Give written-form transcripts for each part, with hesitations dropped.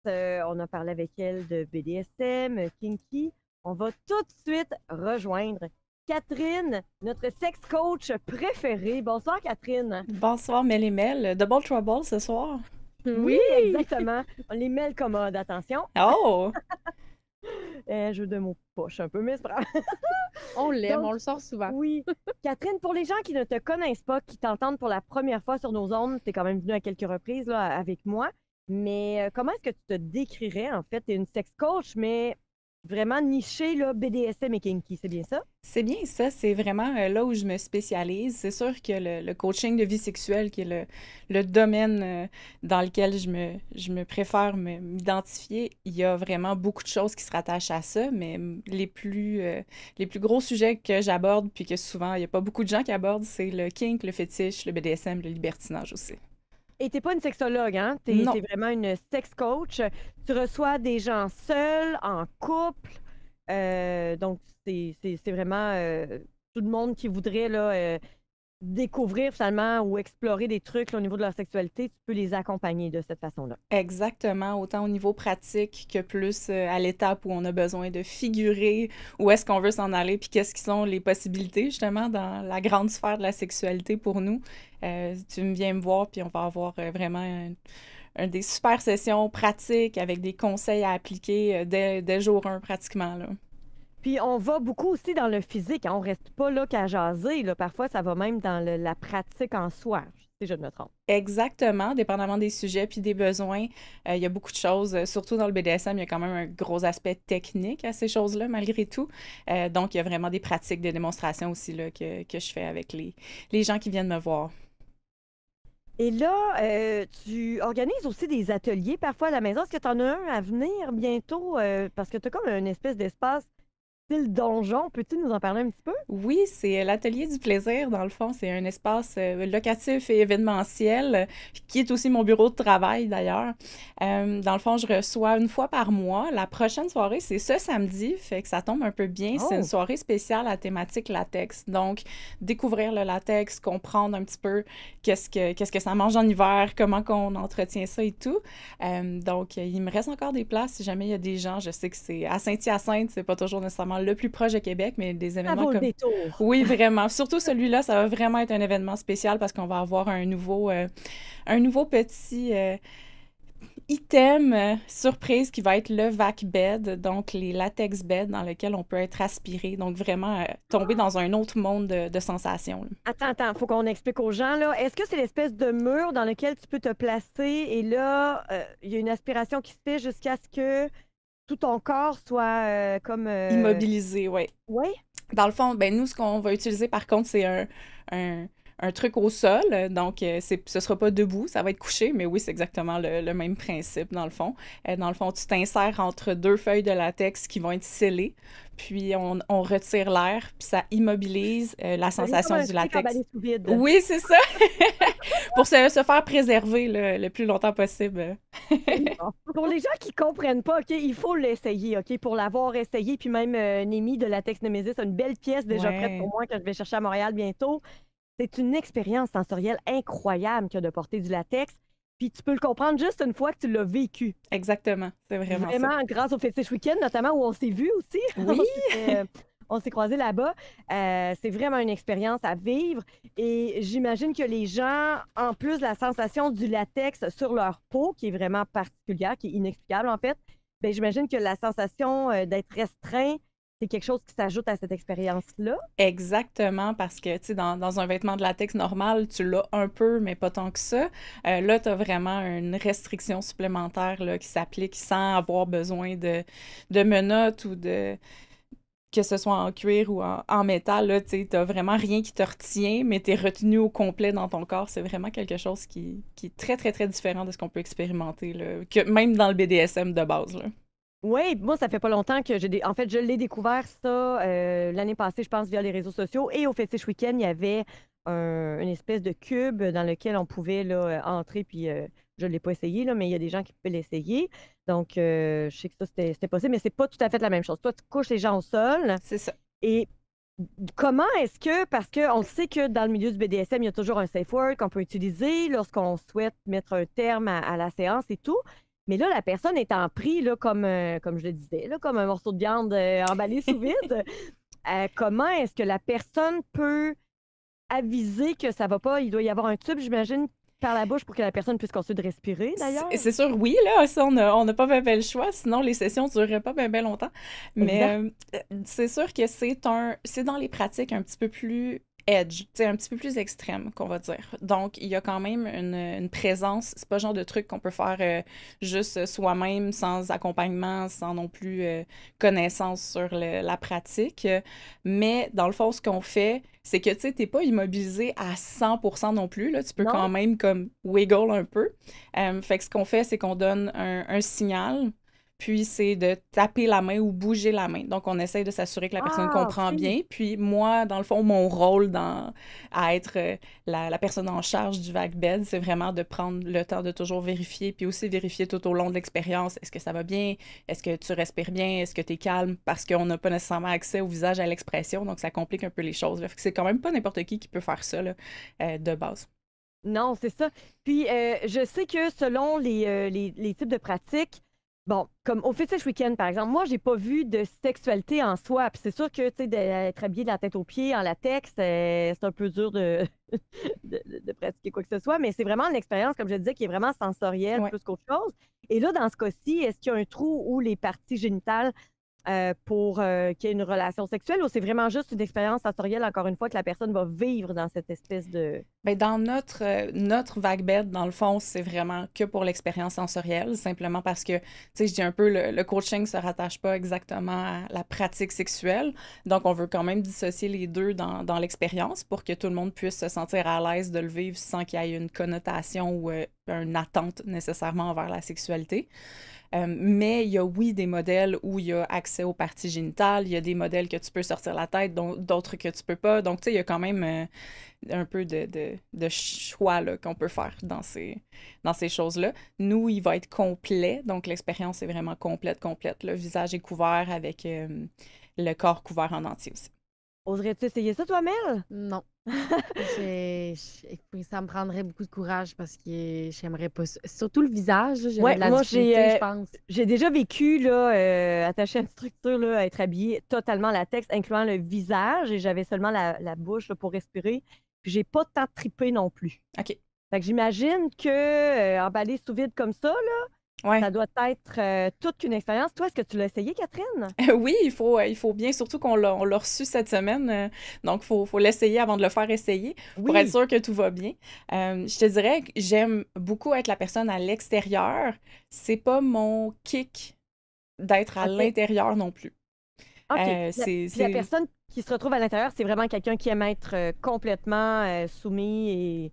On a parlé avec elle de BDSM, kinky. On va tout de suite rejoindre Catherine, notre sex coach préférée. Bonsoir, Catherine. Bonsoir, Mel et Mel. Double Trouble ce soir. Oui, Oui! exactement. On les mêle commode, attention. Oh! Jeu de mots poche un peu, mais c'est pas grave. On l'aime, Donc, on le sort souvent. oui. Catherine, pour les gens qui ne te connaissent pas, qui t'entendent pour la première fois sur nos ondes, tu es quand même venue à quelques reprises là, avec moi. Mais comment est-ce que tu te décrirais, en fait? Tu es une sex coach, mais vraiment nichée, là, BDSM et kinky, c'est bien ça? C'est bien ça, c'est vraiment là où je me spécialise. C'est sûr que le coaching de vie sexuelle, qui est le domaine dans lequel je me préfère m'identifier, il y a vraiment beaucoup de choses qui se rattachent à ça, mais les plus gros sujets que j'aborde, puis que souvent il n'y a pas beaucoup de gens qui abordent, c'est le kink, le fétiche, le BDSM, le libertinage aussi. Et t'es pas une sexologue, hein? T'es Non. es vraiment une sex coach. Tu reçois des gens seuls, en couple. Donc, c'est vraiment tout le monde qui voudrait là, découvrir finalement ou explorer des trucs là, au niveau de leur sexualité. Tu peux les accompagner de cette façon-là. Exactement, autant au niveau pratique que plus à l'étape où on a besoin de figurer où est-ce qu'on veut s'en aller, puis qu'est-ce qui sont les possibilités justement dans la grande sphère de la sexualité pour nous. Tu me viens me voir, puis on va avoir vraiment des super sessions pratiques avec des conseils à appliquer dès jour 1 pratiquement, là. Puis on va beaucoup aussi dans le physique, hein. On reste pas là qu'à jaser, là. Parfois, ça va même dans la pratique en soi, si je ne me trompe. Exactement, dépendamment des sujets puis des besoins, il y a beaucoup de choses, surtout dans le BDSM, il y a quand même un gros aspect technique à ces choses-là, malgré tout. Donc, il y a vraiment des pratiques, des démonstrations aussi là, que je fais avec les gens qui viennent me voir. Et là, tu organises aussi des ateliers parfois à la maison. Est-ce que tu en as un à venir bientôt? Parce que tu as comme une espèce d'espace style donjon. Peux-tu nous en parler un petit peu? Oui, c'est l'Atelier du plaisir, dans le fond. C'est un espace locatif et événementiel, qui est aussi mon bureau de travail d'ailleurs. Dans le fond, je reçois une fois par mois. La prochaine soirée, c'est ce samedi, fait que ça tombe un peu bien. C'est une Oh! soirée spéciale à thématique latex. Donc, découvrir le latex, comprendre un petit peu qu'est-ce que ça mange en hiver, comment qu'on entretient ça et tout. Donc, il me reste encore des places si jamais il y a des gens. Je sais que c'est à Saint-Hyacinthe, c'est pas toujours nécessairement le plus proche de Québec, mais des Ça événements vaut le comme détour. oui, vraiment. Surtout celui-là, ça va vraiment être un événement spécial parce qu'on va avoir un nouveau petit item surprise qui va être le vac bed, donc les latex beds dans lesquels on peut être aspiré. Donc vraiment tomber dans un autre monde de sensations, là. Attends, faut qu'on explique aux gens, là. Est-ce que c'est l'espèce de mur dans lequel tu peux te placer et là, il y a une aspiration qui se fait jusqu'à ce que tout ton corps soit comme... Immobilisé, ouais. Oui? Dans le fond, ben nous, ce qu'on va utiliser par contre, c'est un, un truc au sol. Donc, ce sera pas debout, ça va être couché, mais oui, c'est exactement le même principe, dans le fond. Dans le fond, tu t'insères entre deux feuilles de latex qui vont être scellées, puis on retire l'air, puis ça immobilise la Ça devient comme sensation un du steak latex. emballé sous vide. Oui, c'est ça! Pour se faire préserver le plus longtemps possible. Bon. Pour les gens qui comprennent pas, OK, il faut l'essayer, OK, pour l'avoir essayé. Puis même Némi de Latex Nemesis a une belle pièce déjà prête pour Ouais. moi que je vais chercher à Montréal bientôt. C'est une expérience sensorielle incroyable que de porter du latex. Puis tu peux le comprendre juste une fois que tu l'as vécu. Exactement, c'est vraiment ça. Vraiment, grâce au Fetish Weekend, notamment où on s'est vus aussi. Oui! On s'est croisés là-bas. C'est vraiment une expérience à vivre. Et j'imagine que les gens, en plus de la sensation du latex sur leur peau, qui est vraiment particulière, qui est inexplicable en fait, ben, j'imagine que la sensation d'être restreint, c'est quelque chose qui s'ajoute à cette expérience-là. Exactement, parce que, tu sais, dans un vêtement de latex normal, tu l'as un peu, mais pas tant que ça. Là, tu as vraiment une restriction supplémentaire là, qui s'applique sans avoir besoin de menottes ou que ce soit en cuir ou en métal. Là, tu sais, t'as vraiment rien qui te retient, mais tu es retenu au complet dans ton corps. C'est vraiment quelque chose qui est très, très, très différent de ce qu'on peut expérimenter, là, que même dans le BDSM de base, là. Oui, moi, ça fait pas longtemps que En fait, je l'ai découvert ça l'année passée, je pense, via les réseaux sociaux. Et au Fetish Weekend, il y avait une espèce de cube dans lequel on pouvait là, entrer. Puis je ne l'ai pas essayé, là, mais il y a des gens qui peuvent l'essayer. Donc, je sais que ça, c'était possible, mais c'est pas tout à fait la même chose. Toi, tu couches les gens au sol. C'est ça. Et comment est-ce que, parce qu'on sait que dans le milieu du BDSM, il y a toujours un safe word qu'on peut utiliser lorsqu'on souhaite mettre un terme à la séance et tout. Mais là, la personne étant pris, là, comme je le disais, là, comme un morceau de viande emballé sous vide, comment est-ce que la personne peut aviser que ça va pas? Il doit y avoir un tube, j'imagine, par la bouche pour que la personne puisse continuer de respirer, d'ailleurs. C'est sûr, oui, là, ça, on n'a pas bien le choix, sinon les sessions dureraient pas bien longtemps. Mais Exact. c'est sûr que c'est dans les pratiques un petit peu plus edge, tu sais, un petit peu plus extrême, qu'on va dire. Donc, il y a quand même une présence, c'est pas le genre de truc qu'on peut faire juste soi-même, sans accompagnement, sans non plus connaissance sur la pratique. Mais dans le fond, ce qu'on fait, c'est que, tu sais, t'es pas immobilisé à 100% non plus, là, tu peux quand Non? même comme wiggle un peu. Fait que ce qu'on fait, c'est qu'on donne un signal, puis c'est de taper la main ou bouger la main. Donc, on essaye de s'assurer que la personne Ah, comprend OK. bien. Puis moi, dans le fond, mon rôle à être la personne en charge du vague bed, c'est vraiment de prendre le temps de toujours vérifier, puis aussi vérifier tout au long de l'expérience, est-ce que ça va bien? Est-ce que tu respires bien? Est-ce que tu es calme? Parce qu'on n'a pas nécessairement accès au visage, à l'expression, donc ça complique un peu les choses. Là. Fait que c'est quand même pas n'importe qui peut faire ça là, de base. Non, c'est ça. Puis, je sais que selon les types de pratiques, bon, comme au Fetish Weekend, par exemple, moi, j'ai pas vu de sexualité en soi. Puis c'est sûr que, tu sais, d'être habillé de la tête aux pieds en latex, c'est un peu dur de pratiquer quoi que ce soit, mais c'est vraiment une expérience, comme je disais, qui est vraiment sensorielle Ouais. plus qu'autre chose. Et là, dans ce cas-ci, est-ce qu'il y a un trou où les parties génitales pour qu'il y ait une relation sexuelle ou c'est vraiment juste une expérience sensorielle, encore une fois, que la personne va vivre dans cette espèce de... Ben, dans notre vague bed, dans le fond, c'est vraiment que pour l'expérience sensorielle, simplement parce que, tu sais, je dis un peu, le coaching se rattache pas exactement à la pratique sexuelle. Donc, on veut quand même dissocier les deux dans l'expérience pour que tout le monde puisse se sentir à l'aise de le vivre sans qu'il y ait une connotation ou une attente nécessairement envers la sexualité. Mais il y a, oui, des modèles où il y a accès aux parties génitales, il y a des modèles que tu peux sortir la tête, d'autres que tu peux pas. Donc, tu sais, il y a quand même un peu de choix là, qu'on peut faire dans ces choses-là. Nous, il va être complet, donc l'expérience est vraiment complète. Le visage est couvert avec le corps couvert en entier aussi. Oserais-tu essayer ça, toi, Mel? Non. Ça me prendrait beaucoup de courage parce que j'aimerais pas ça. Surtout le visage, là, j'aurais Ouais, de la moi, difficulté, je pense. j'ai déjà vécu, là, attaché à une structure, là, à être habillée totalement latex, incluant le visage, et j'avais seulement la bouche là, pour respirer. Puis j'ai pas tant tripé non plus. OK. Fait que j'imagine que emballer sous vide comme ça, là, Ouais. ça doit être toute qu'une expérience. Toi, est-ce que tu l'as essayé, Catherine? Oui, il faut bien, surtout on l'a reçu cette semaine, donc faut l'essayer avant de le faire essayer pour être Oui. sûr que tout va bien. Je te dirais que j'aime beaucoup être la personne à l'extérieur. C'est pas mon kick d'être à OK. l'intérieur non plus. OK. Puis la C'est personne qui se retrouve à l'intérieur, c'est vraiment quelqu'un qui aime être complètement soumis et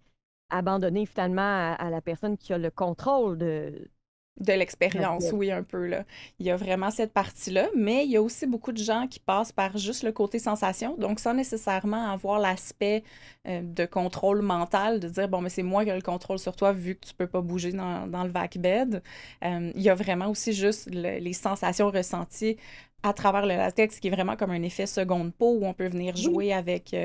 abandonné finalement à la personne qui a le contrôle de de la l'expérience, pièce. oui, un peu, là. Il y a vraiment cette partie-là, mais il y a aussi beaucoup de gens qui passent par juste le côté sensation, donc sans nécessairement avoir l'aspect de contrôle mental, de dire, bon, mais c'est moi qui ai le contrôle sur toi vu que tu peux pas bouger dans le vac bed. Il y a vraiment aussi juste les sensations ressenties à travers le latex, qui est vraiment comme un effet seconde peau, où on peut venir Oui. jouer avec,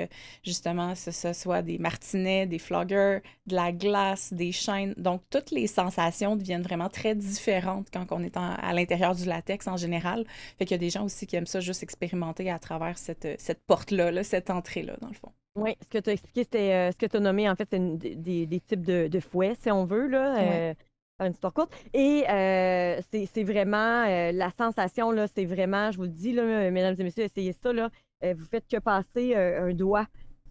justement, que ce soit des martinets, des floggers, de la glace, des chaînes. Donc, toutes les sensations deviennent vraiment très différentes quand on est à l'intérieur du latex en général. Fait qu'il y a des gens aussi qui aiment ça juste expérimenter à travers cette porte-là, là, cette entrée-là, dans le fond. Oui, ce que tu as expliqué, c'était ce que tu as nommé, en fait, c'est des types de fouets, si on veut, là, Ouais. faire une histoire courte. Et c'est vraiment la sensation, là, c'est vraiment, je vous le dis, là, mesdames et messieurs, essayez ça, là, vous faites que passer un doigt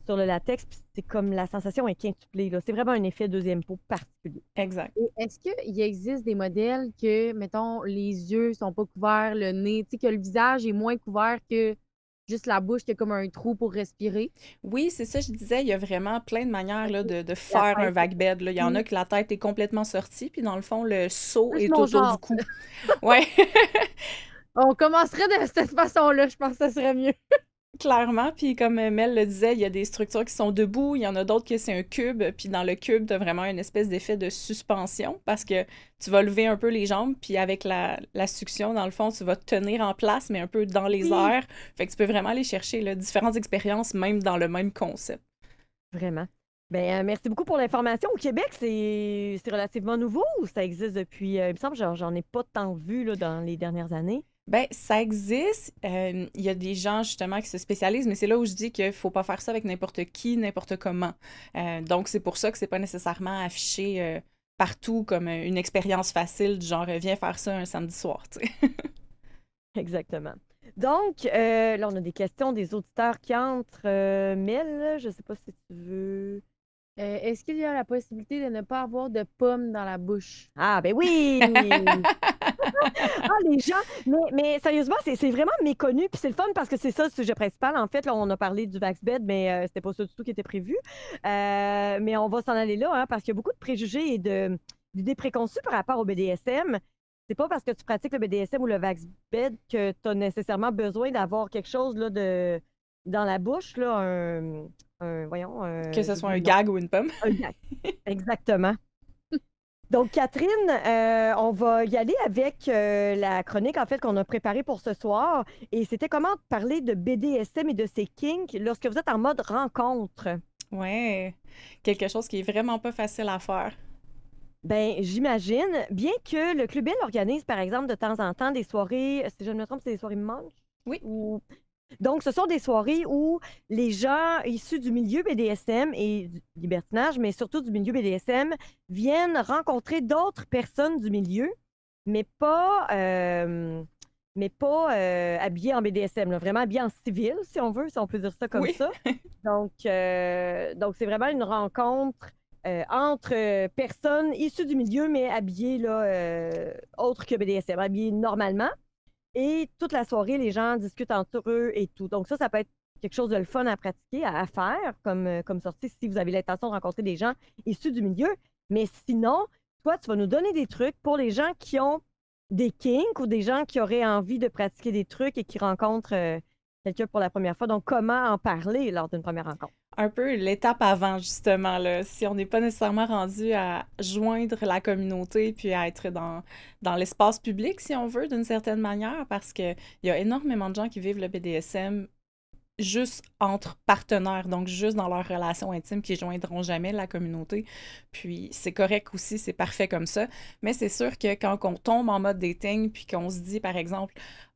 sur le latex, puis c'est comme la sensation est quintuplée, là. C'est vraiment un effet deuxième peau particulier. Exact. Et est-ce qu'il existe des modèles que, mettons, les yeux sont pas couverts, le nez, tu sais, que le visage est moins couvert que juste la bouche qui a comme un trou pour respirer? Oui, c'est ça, je disais, il y a vraiment plein de manières là, OK. de La faire un tête vague bed, là. Il y en a Puis, que la tête est complètement sortie, puis dans le fond, le seau plus est mon autour du genre. cou. Ouais. On commencerait de cette façon-là, je pense que ça serait mieux. Clairement, puis comme Mel le disait, il y a des structures qui sont debout, il y en a d'autres que c'est un cube, puis dans le cube, tu as vraiment une espèce d'effet de suspension parce que tu vas lever un peu les jambes, puis avec la succion, dans le fond, tu vas te tenir en place, mais un peu dans les Oui, airs. Fait que tu peux vraiment aller chercher là, différentes expériences, même dans le même concept. vraiment. Ben, merci beaucoup pour l'information. Au Québec, c'est relativement nouveau ou ça existe depuis, il me semble, j'en ai pas tant vu là, dans les dernières années. Ben, ça existe. Il y a des gens justement qui se spécialisent, mais c'est là où je dis qu'il faut pas faire ça avec n'importe qui, n'importe comment. Donc, c'est pour ça que c'est pas nécessairement affiché partout comme une expérience facile, du genre viens faire ça un samedi soir, tu sais. Exactement. Donc, là, on a des questions des auditeurs qui entrent. Mel, je sais pas si tu veux. Est-ce qu'il y a la possibilité de ne pas avoir de pommes dans la bouche? Ah, ben oui! Ah, les gens! Mais sérieusement, c'est vraiment méconnu. Puis c'est le fun parce que c'est ça le sujet principal. En fait, là, on a parlé du Vaxbed, mais c'était pas ça du tout qui était prévu. Mais on va s'en aller là, hein, parce qu'il y a beaucoup de préjugés et d'idées préconçues par rapport au BDSM. C'est pas parce que tu pratiques le BDSM ou le Vaxbed que tu as nécessairement besoin d'avoir quelque chose là, dans la bouche, là, voyons, Que ce j'ai soit oublié un le nom. gag ou une pomme. Un gag. Exactement. Donc, Catherine, on va y aller avec la chronique en fait qu'on a préparée pour ce soir. Et c'était comment parler de BDSM et de ses kinks lorsque vous êtes en mode rencontre. Ouais, quelque chose qui est vraiment pas facile à faire. Ben, j'imagine, bien que le Club Bell organise, par exemple, de temps en temps des soirées, si je ne me trompe, c'est des soirées munch Oui, ou donc, ce sont des soirées où les gens issus du milieu BDSM et du libertinage, mais surtout du milieu BDSM, viennent rencontrer d'autres personnes du milieu, mais pas habillées en BDSM, là, vraiment habillées en civil, si on veut, si on peut dire ça comme oui. ça. Donc c'est vraiment une rencontre entre personnes issues du milieu, mais habillées là, autres que BDSM, habillées normalement. Et toute la soirée, les gens discutent entre eux et tout. Donc ça peut être quelque chose de le fun à pratiquer, à faire comme sortie si vous avez l'intention de rencontrer des gens issus du milieu. Mais sinon, toi, tu vas nous donner des trucs pour les gens qui ont des kinks ou des gens qui auraient envie de pratiquer des trucs et qui rencontrent quelqu'un pour la première fois. Donc, comment en parler lors d'une première rencontre? Un peu l'étape avant, justement, là. Si on n'est pas nécessairement rendu à joindre la communauté puis à être dans l'espace public, si on veut, d'une certaine manière, parce qu'il y a énormément de gens qui vivent le BDSM juste entre partenaires, donc juste dans leur relation intime qui joindront jamais la communauté. Puis c'est correct aussi, c'est parfait comme ça. Mais c'est sûr que quand on tombe en mode dating, puis qu'on se dit, par exemple,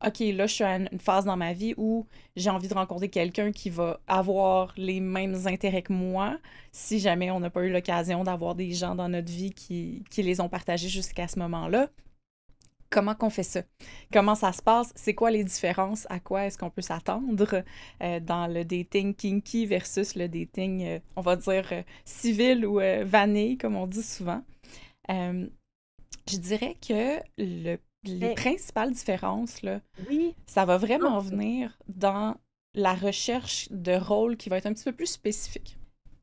OK, là, je suis à une phase dans ma vie où j'ai envie de rencontrer quelqu'un qui va avoir les mêmes intérêts que moi, si jamais on n'a pas eu l'occasion d'avoir des gens dans notre vie qui les ont partagés jusqu'à ce moment-là, comment qu'on fait ça? Comment ça se passe? C'est quoi les différences? À quoi est-ce qu'on peut s'attendre dans le dating kinky versus le dating, on va dire, civil ou vanille, comme on dit souvent? Euh, je dirais que les Ben, principales différences, là, oui. ça va Ah, vraiment venir dans la recherche de rôles qui va être un petit peu plus spécifique.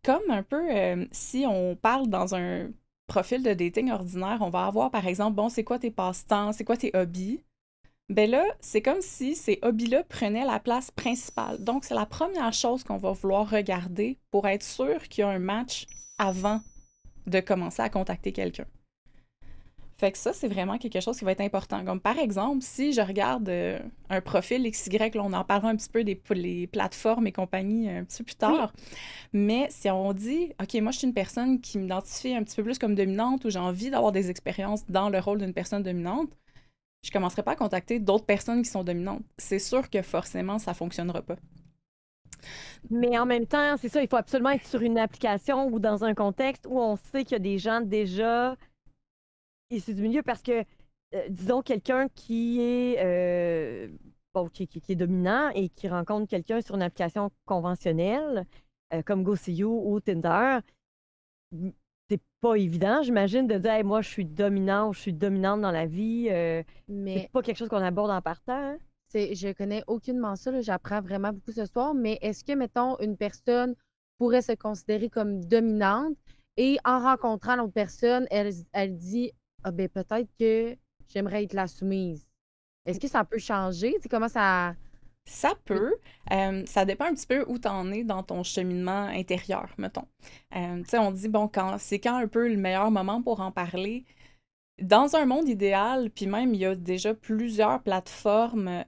Comme un peu, si on parle dans un profil de dating ordinaire, on va avoir par exemple, bon, c'est quoi tes passe-temps, c'est quoi tes hobbies? Ben là, c'est comme si ces hobbies-là prenaient la place principale. Donc, c'est la première chose qu'on va vouloir regarder pour être sûr qu'il y a un match avant de commencer à contacter quelqu'un. Fait que ça, c'est vraiment quelque chose qui va être important. Comme par exemple, si je regarde un profil XY, là, on en parlera un petit peu des les plateformes et compagnie un petit peu plus Oui. tard, mais si on dit, OK, moi, je suis une personne qui m'identifie un petit peu plus comme dominante ou j'ai envie d'avoir des expériences dans le rôle d'une personne dominante, je commencerai pas à contacter d'autres personnes qui sont dominantes. C'est sûr que forcément, ça fonctionnera pas. Mais en même temps, c'est ça, il faut absolument être sur une application ou dans un contexte où on sait qu'il y a des gens déjà issus du milieu parce que, disons, quelqu'un qui est, bon, qui est dominant et qui rencontre quelqu'un sur une application conventionnelle, comme GoSeeYou ou Tinder, m- c'est pas évident, j'imagine, de dire, Hey, moi, je suis dominant ou je suis dominante dans la vie. C'est Mais pas quelque chose qu'on aborde en partant, hein. je connais aucunement ça, là, j'apprends vraiment beaucoup ce soir, mais est-ce que, mettons, une personne pourrait se considérer comme dominante et en rencontrant l'autre personne, elle dit, ah ben peut-être que j'aimerais être la soumise. Est-ce que ça peut changer? Tu sais, comment ça... Ça peut. Ça dépend un petit peu où t'en es dans ton cheminement intérieur, mettons. Tu sais, on dit, bon, c'est quand un peu le meilleur moment pour en parler. Dans un monde idéal, puis même, il y a déjà plusieurs plateformes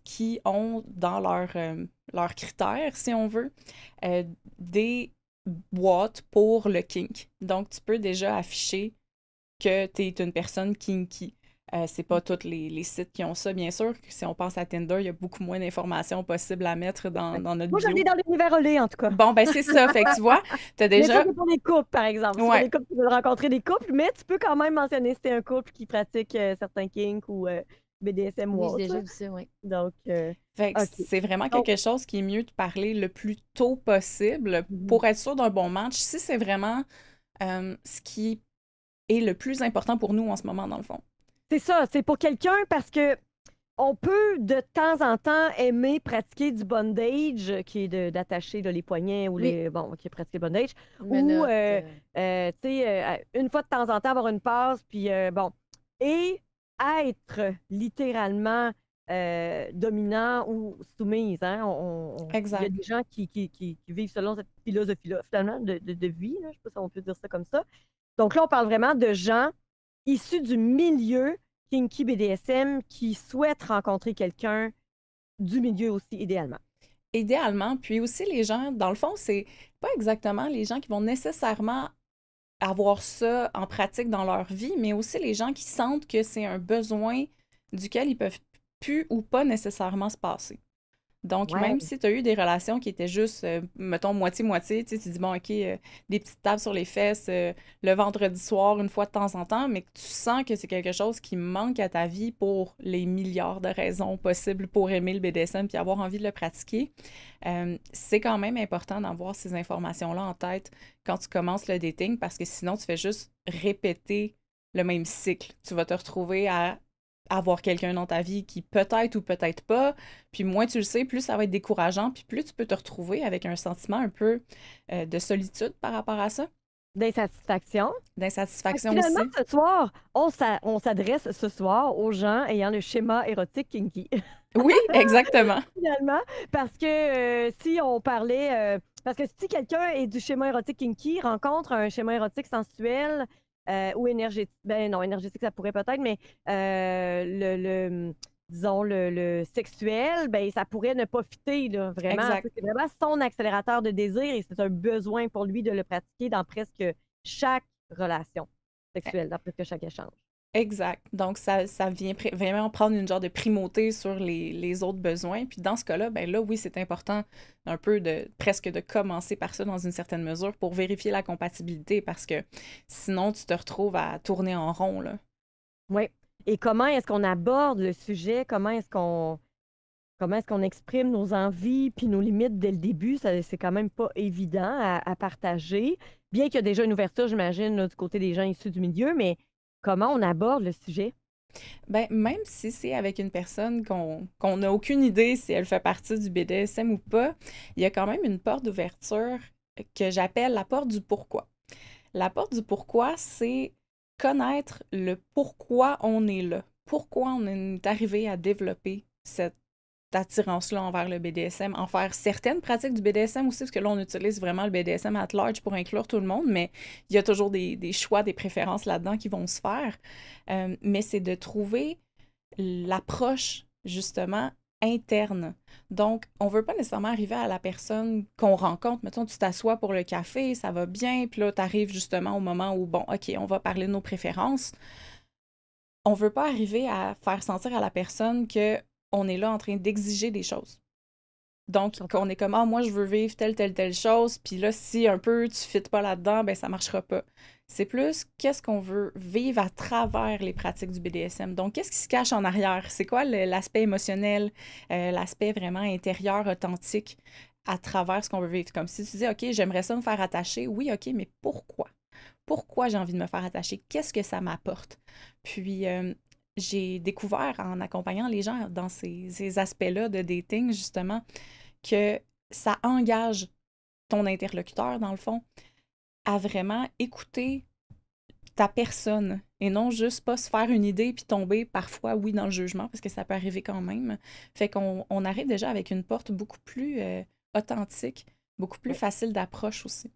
qui ont dans leurs critères, si on veut, des boîte pour le kink. Donc, tu peux déjà afficher que tu es une personne kinky. C'est pas tous les sites qui ont ça, bien sûr. Si on pense à Tinder, il y a beaucoup moins d'informations possibles à mettre dans notre Moi, j'en ai bio. dans l'univers relais, en tout cas. Bon, ben c'est ça. Fait que tu vois, t'as Mais ça, déjà... c'est pour les couples, par exemple. C'est pour Ouais, les couples qui veulent rencontrer des couples, mais tu peux quand même mentionner si c'est un couple qui pratique certains kinks ou BDSM ou Oui, j'ai autre. déjà Là. vu ça, oui. Donc, fait que OK. c'est vraiment Donc, quelque chose qui est mieux de parler le plus tôt possible mhm. pour être sûr d'un bon match, si c'est vraiment ce qui est le plus important pour nous en ce moment, dans le fond. C'est ça, c'est pour quelqu'un parce que on peut de temps en temps aimer pratiquer du bondage, qui est d'attacher là, les poignets ou Oui, les. Bon, qui est pratiquer le bondage. Ou, menottes. tu sais, une fois de temps en temps avoir une passe, puis bon. Et être littéralement dominant ou soumise. Hein? Il y a Exact. des gens qui vivent selon cette philosophie-là, finalement, de vie. Là. Je ne sais pas si on peut dire ça comme ça. Donc là, on parle vraiment de gens issus du milieu Kinky BDSM qui souhaitent rencontrer quelqu'un du milieu aussi, idéalement. Idéalement, puis aussi les gens, dans le fond, c'est pas exactement les gens qui vont nécessairement avoir ça en pratique dans leur vie, mais aussi les gens qui sentent que c'est un besoin duquel ils peuvent plus ou pas nécessairement se passer. Donc, Ouais. même si tu as eu des relations qui étaient juste, mettons, moitié-moitié, tu sais, tu dis, bon, OK, des petites tapes sur les fesses le vendredi soir, une fois de temps en temps, mais que tu sens que c'est quelque chose qui manque à ta vie pour les milliards de raisons possibles pour aimer le BDSM puis avoir envie de le pratiquer, c'est quand même important d'avoir ces informations-là en tête quand tu commences le dating parce que sinon, tu fais juste répéter le même cycle. Tu vas te retrouver à avoir quelqu'un dans ta vie qui peut-être ou peut-être pas, puis moins tu le sais, plus ça va être décourageant, puis plus tu peux te retrouver avec un sentiment un peu de solitude par rapport à ça, D'insatisfaction. d'insatisfaction Finalement, aussi. ce soir, on s'adresse ce soir aux gens ayant le schéma érotique kinky. Oui, exactement. Finalement, parce que si on parlait, parce que si quelqu'un est du schéma érotique kinky, rencontre un schéma érotique sensuel ou énergétique, ben non, énergétique ça pourrait peut-être, mais disons le sexuel, ben ça pourrait ne pas fitter, là, vraiment. Tu Exact. sais, c'est vraiment son accélérateur de désir et c'est un besoin pour lui de le pratiquer dans presque chaque relation sexuelle, dans presque chaque échange. Exact. Donc, ça vient vraiment prendre une genre de primauté sur les autres besoins. Puis dans ce cas-là, ben là, oui, c'est important un peu de presque de commencer par ça dans une certaine mesure pour vérifier la compatibilité parce que sinon, tu te retrouves à tourner en rond, là. Oui. Et comment est-ce qu'on aborde le sujet? Comment est-ce qu'on exprime nos envies puis nos limites dès le début? Ça, c'est quand même pas évident à partager. Bien qu'il y a déjà une ouverture, j'imagine, là, du côté des gens issus du milieu, mais comment on aborde le sujet? Ben, même si c'est avec une personne qu'on n'a aucune idée si elle fait partie du BDSM ou pas, il y a quand même une porte d'ouverture que j'appelle la porte du pourquoi. La porte du pourquoi, c'est connaître le pourquoi on est là. Pourquoi on est arrivé à développer cette attirance-là envers le BDSM, en faire certaines pratiques du BDSM aussi, parce que là, on utilise vraiment le BDSM at large pour inclure tout le monde, mais il y a toujours des choix, des préférences là-dedans qui vont se faire. Mais c'est de trouver l'approche, justement, interne. Donc, on veut pas nécessairement arriver à la personne qu'on rencontre. Mettons, tu t'assois pour le café, ça va bien, puis là, tu arrives justement au moment où, bon, OK, on va parler de nos préférences. On veut pas arriver à faire sentir à la personne que on est là en train d'exiger des choses. Donc, qu'on est comme, ah, moi, je veux vivre telle chose, puis là, si un peu tu fites pas là-dedans, ben ça marchera pas. C'est plus qu'est-ce qu'on veut vivre à travers les pratiques du BDSM. Donc, qu'est-ce qui se cache en arrière? C'est quoi l'aspect émotionnel, l'aspect vraiment intérieur, authentique à travers ce qu'on veut vivre? Comme si tu dis, OK, j'aimerais ça me faire attacher. Oui, OK, mais pourquoi? Pourquoi j'ai envie de me faire attacher? Qu'est-ce que ça m'apporte? Puis, j'ai découvert en accompagnant les gens dans ces aspects-là de dating, justement, que ça engage ton interlocuteur, dans le fond, à vraiment écouter ta personne et non juste pas se faire une idée puis tomber parfois, oui, dans le jugement, parce que ça peut arriver quand même. Fait qu'on arrive déjà avec une porte beaucoup plus authentique, beaucoup plus Oui, facile d'approche aussi.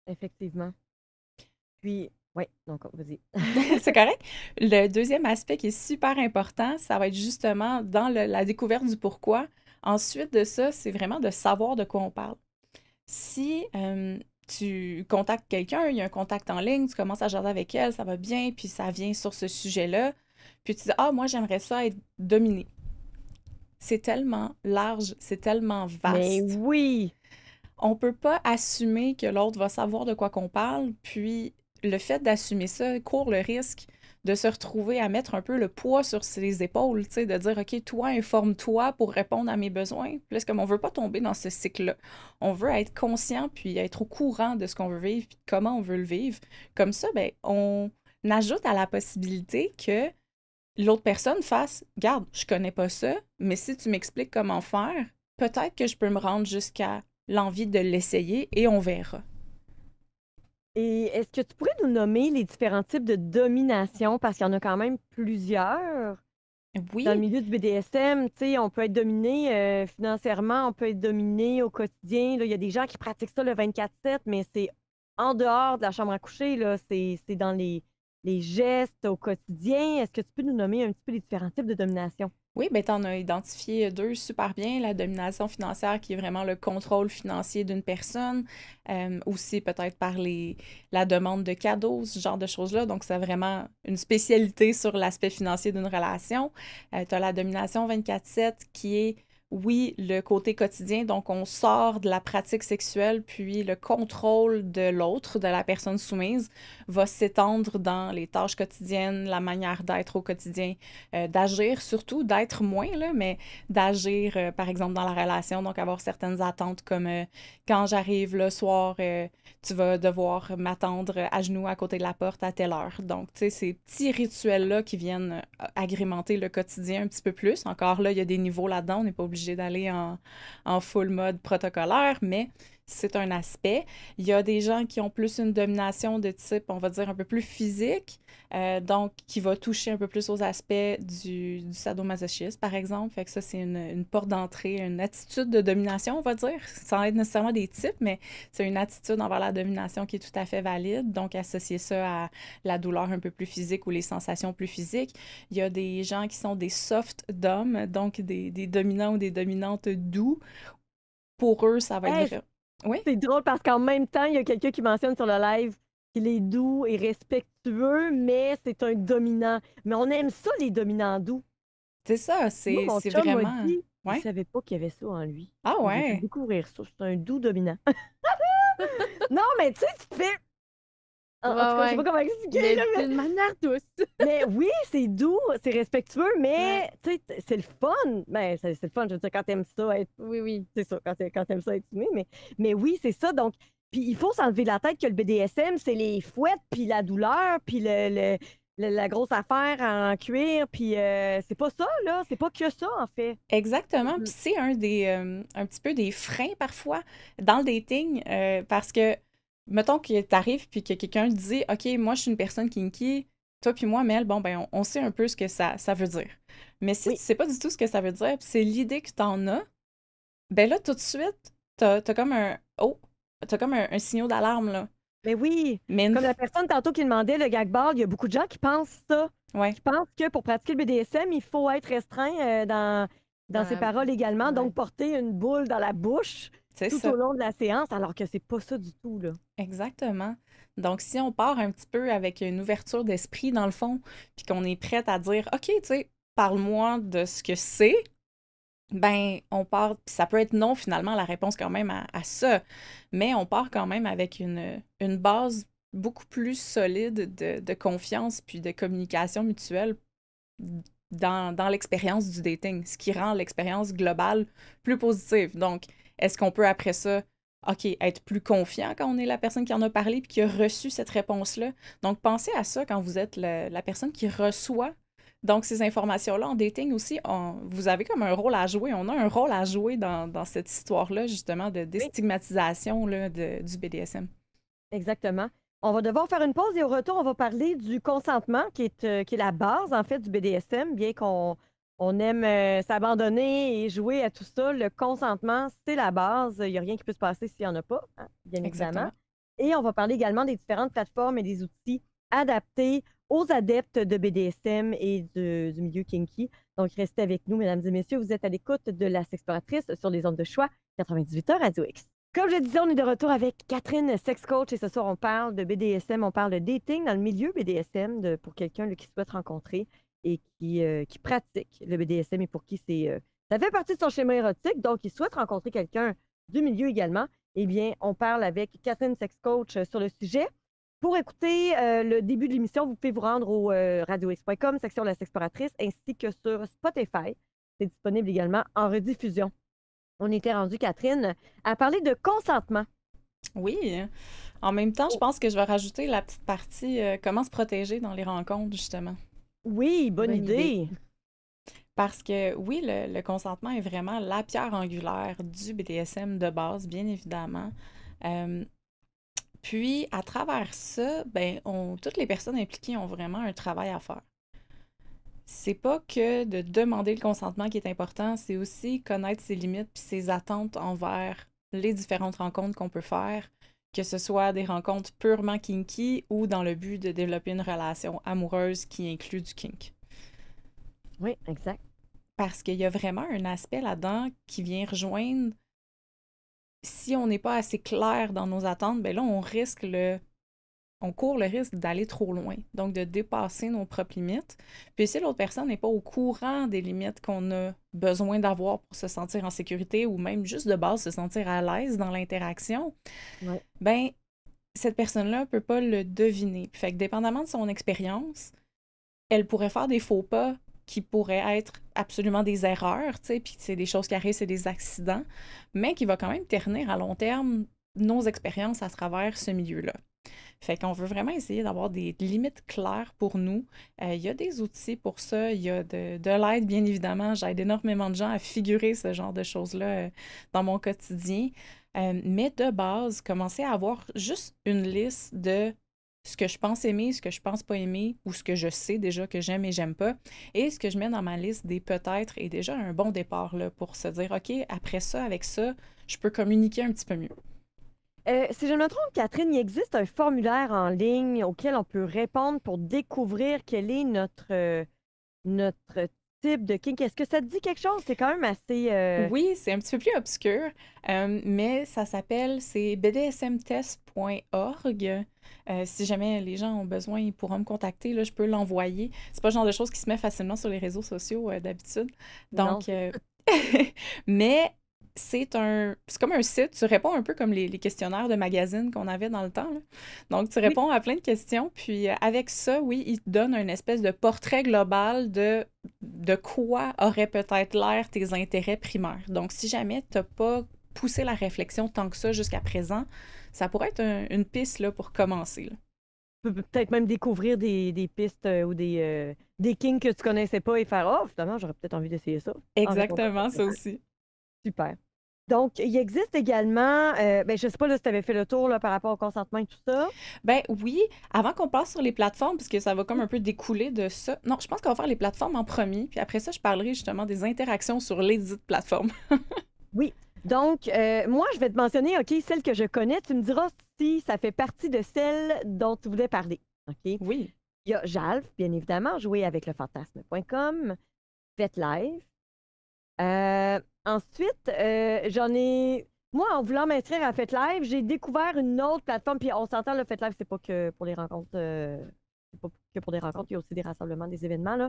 effectivement. Puis, oui, donc, vas-y. C'est correct? Le deuxième aspect qui est super important, ça va être justement dans la découverte du pourquoi. Ensuite de ça, c'est vraiment de savoir de quoi on parle. Si tu contactes quelqu'un, il y a un contact en ligne, tu commences à jaser avec elle, ça va bien, puis ça vient sur ce sujet-là, puis tu dis, ah, moi, j'aimerais ça être dominée. C'est tellement large, c'est tellement Mais vaste. oui! On peut pas assumer que l'autre va savoir de quoi qu'on parle, puis le fait d'assumer ça court le risque de se retrouver à mettre un peu le poids sur ses épaules, tu sais, de dire, OK, toi, informe-toi pour répondre à mes besoins. Puis là, c'est comme on veut pas tomber dans ce cycle-là. On veut être conscient, puis être au courant de ce qu'on veut vivre, puis de comment on veut le vivre. Comme ça, ben, on ajoute à la possibilité que l'autre personne fasse, garde, je connais pas ça, mais si tu m'expliques comment faire, peut-être que je peux me rendre jusqu'à l'envie de l'essayer et on verra. Et est-ce que tu pourrais nous nommer les différents types de domination? Parce qu'il y en a quand même plusieurs. Dans le Oui, milieu du BDSM, tu sais, on peut être dominé financièrement, on peut être dominé au quotidien. Là, il y a des gens qui pratiquent ça le 24/7, mais c'est en dehors de la chambre à coucher, là. C'est dans les gestes au quotidien. Est-ce que tu peux nous nommer un petit peu les différents types de domination? oui, ben t'en as identifié deux super bien. La domination financière qui est vraiment le contrôle financier d'une personne, aussi peut-être par la demande de cadeaux, ce genre de choses-là. Donc, c'est vraiment une spécialité sur l'aspect financier d'une relation. Tu as la domination 24/7 qui est, oui, le côté quotidien. Donc, on sort de la pratique sexuelle, puis le contrôle de l'autre, de la personne soumise, va s'étendre dans les tâches quotidiennes, la manière d'être au quotidien, d'agir surtout, d'être moins, là, mais d'agir, par exemple, dans la relation, donc avoir certaines attentes comme quand j'arrive le soir, tu vas devoir m'attendre à genoux à côté de la porte à telle heure. Donc, tu sais, ces petits rituels-là qui viennent agrémenter le quotidien un petit peu plus. Encore là, il y a des niveaux là-dedans, on n'est pas obligé d'aller en full mode protocolaire, mais c'est un aspect. Il y a des gens qui ont plus une domination de type, on va dire, un peu plus physique, donc qui va toucher un peu plus aux aspects du sadomasochisme, par exemple. Fait que ça, c'est une porte d'entrée, une attitude de domination, on va dire, sans être nécessairement des types, mais c'est une attitude envers la domination qui est tout à fait valide. Donc, associer ça à la douleur un peu plus physique ou les sensations plus physiques. Il y a des gens qui sont des soft doms, donc des dominants ou des dominantes doux. Pour eux, ça va être Hey, vrai. Oui? c'est drôle parce qu'en même temps, il y a quelqu'un qui mentionne sur le live qu'il est doux et respectueux, mais c'est un dominant. Mais on aime ça, les dominants doux. C'est ça, Moi, mon c'est chum m'a vraiment. dit qu'il Ouais. savait pas qu'il y avait ça en lui. Ah Il m'a fait ouais. découvrir ça. C'est un doux dominant. Non, mais tu sais, tu te fais. En tout Ouais, cas, je sais pas ouais. comment expliquer, Mais là, d'une manière douce. mais oui, c'est doux, c'est respectueux, Ouais. mais tu sais, c'est le fun. Ben, c'est le fun, je veux dire, quand t'aimes ça, être. Oui, oui. C'est ça, quand t'aimes ça, être aimé, mais oui, c'est ça. Donc, puis il faut s'enlever la tête que le BDSM, c'est les fouettes, puis la douleur, puis la grosse affaire en cuir, puis c'est pas ça, là. C'est pas que ça, en fait. Exactement. Puis Mhm. c'est un petit peu des freins parfois dans le dating, parce que, mettons que t'arrives puis que quelqu'un te dit, OK, moi, je suis une personne kinky, toi puis moi, Mel, bon, ben, on sait un peu ce que ça veut dire. Mais si tu Oui, sais pas du tout ce que ça veut dire, puis c'est l'idée que t'en as, ben là, tout de suite, t'as comme t'as comme un signal d'alarme, là. mais oui. Mais Comme la personne tantôt qui demandait le gag ball, il y a beaucoup de gens qui pensent ça. ouais, Qui pensent que pour pratiquer le BDSM, il faut être restreint dans Dans ses la... paroles également, Ouais. donc porter une boule dans la bouche c'est tout ça. au long de la séance, alors que c'est pas ça du tout, là. Exactement. Donc, si on part un petit peu avec une ouverture d'esprit, dans le fond, puis qu'on est prête à dire, OK, tu sais, parle-moi de ce que c'est, ben, on part, puis ça peut être non, finalement, la réponse quand même à ça, mais on part quand même avec une base beaucoup plus solide de confiance puis de communication mutuelle dans l'expérience du dating, ce qui rend l'expérience globale plus positive. Donc, est-ce qu'on peut après ça, OK, être plus confiant quand on est la personne qui en a parlé puis qui a reçu cette réponse-là? Donc, pensez à ça quand vous êtes la personne qui reçoit donc ces informations-là. En dating aussi, vous avez comme un rôle à jouer. On a un rôle à jouer dans cette histoire-là, justement, de Oui, déstigmatisation là, du BDSM. exactement. On va devoir faire une pause et au retour, on va parler du consentement qui est la base, en fait, du BDSM, bien qu'on aime s'abandonner et jouer à tout ça. Le consentement, c'est la base. Il n'y a rien qui peut se passer s'il n'y en a pas, hein, bien évidemment. Exactement. Et on va parler également des différentes plateformes et des outils adaptés aux adeptes de BDSM et du milieu kinky. Donc, restez avec nous, mesdames et messieurs. Vous êtes à l'écoute de la Sexploratrice sur les ondes de choix 98 heures Radio X. Comme je disais, on est de retour avec Catherine, sex coach, et ce soir, on parle de BDSM, on parle de dating dans le milieu BDSM pour quelqu'un là, qui souhaite rencontrer et qui pratique le BDSM et pour qui ça fait partie de son schéma érotique, donc il souhaite rencontrer quelqu'un du milieu également. Eh bien, on parle avec Catherine, sex coach, sur le sujet. Pour écouter le début de l'émission, vous pouvez vous rendre au radiox.com, section La Sexploratrice, ainsi que sur Spotify. C'est disponible également en rediffusion. On était rendu, Catherine, à parler de consentement. Oui. En même temps, je pense que je vais rajouter la petite partie comment se protéger dans les rencontres, justement. Oui, bonne idée. Parce que oui, le consentement est vraiment la pierre angulaire du BDSM de base, bien évidemment. Puis, à travers ça, ben, toutes les personnes impliquées ont vraiment un travail à faire. C'est pas que de demander le consentement qui est important, c'est aussi connaître ses limites puis ses attentes envers les différentes rencontres qu'on peut faire, que ce soit des rencontres purement kinky ou dans le but de développer une relation amoureuse qui inclut du kink. Oui, exact. Parce qu'il y a vraiment un aspect là-dedans qui vient rejoindre, si on n'est pas assez clair dans nos attentes, ben là, on court le risque d'aller trop loin, donc de dépasser nos propres limites. Puis si l'autre personne n'est pas au courant des limites qu'on a besoin d'avoir pour se sentir en sécurité ou même juste de base se sentir à l'aise dans l'interaction, ben cette personne-là ne peut pas le deviner. Fait que dépendamment de son expérience, elle pourrait faire des faux pas qui pourraient être absolument des erreurs, tu sais, puis c'est des choses qui arrivent, c'est des accidents, mais qui va quand même ternir à long terme nos expériences à travers ce milieu-là. Fait qu'on veut vraiment essayer d'avoir des limites claires pour nous. Il y a des outils pour ça, il y a de l'aide, bien évidemment. J'aide énormément de gens à figurer ce genre de choses-là dans mon quotidien. Mais de base, commencer à avoir juste une liste de ce que je pense aimer, ce que je pense pas aimer, ou ce que je sais déjà que j'aime et j'aime pas, et ce que je mets dans ma liste des peut-être est déjà un bon départ là, pour se dire, OK, après ça, avec ça, je peux communiquer un petit peu mieux. Si je ne me trompe, Catherine, il existe un formulaire en ligne auquel on peut répondre pour découvrir quel est notre type de kink. Est-ce que ça te dit quelque chose? C'est quand même assez... Oui, c'est un petit peu plus obscur, mais c'est bdsmtest.org. Si jamais les gens ont besoin, ils pourront me contacter, là, je peux l'envoyer. C'est pas le genre de choses qui se met facilement sur les réseaux sociaux d'habitude. Donc, mais c'est comme un site, tu réponds un peu comme les questionnaires de magazine qu'on avait dans le temps, là. Donc, tu réponds à plein de questions, puis avec ça, oui, il te donne une espèce de portrait global de quoi auraient peut-être l'air tes intérêts primaires. Donc, si jamais tu n'as pas poussé la réflexion tant que ça jusqu'à présent, ça pourrait être une piste là, pour commencer, là. Tu peux peut-être même découvrir des pistes ou des kinks que tu connaissais pas et faire « Oh, finalement, j'aurais peut-être envie d'essayer ça. » Exactement, ça aussi. Super. Donc, il existe également, je ne sais pas là, si tu avais fait le tour là, par rapport au consentement et tout ça. Ben oui, avant qu'on passe sur les plateformes, parce que ça va comme un peu découler de ça. Non, je pense qu'on va faire les plateformes en premier, puis après ça, je parlerai justement des interactions sur les dites plateformes. Oui. Donc, moi, je vais te mentionner, OK, celle que je connais. Tu me diras si ça fait partie de celle dont tu voulais parler. OK? Oui. Il y a Jalf, bien évidemment, jouer avec le fantasme.com, FetLive. Ensuite, moi, en voulant m'inscrire à FetLive, j'ai découvert une autre plateforme. Puis on s'entend, le FetLive, c'est pas que pour les rencontres. C'est pas que pour des rencontres, il y a aussi des rassemblements, des événements, là.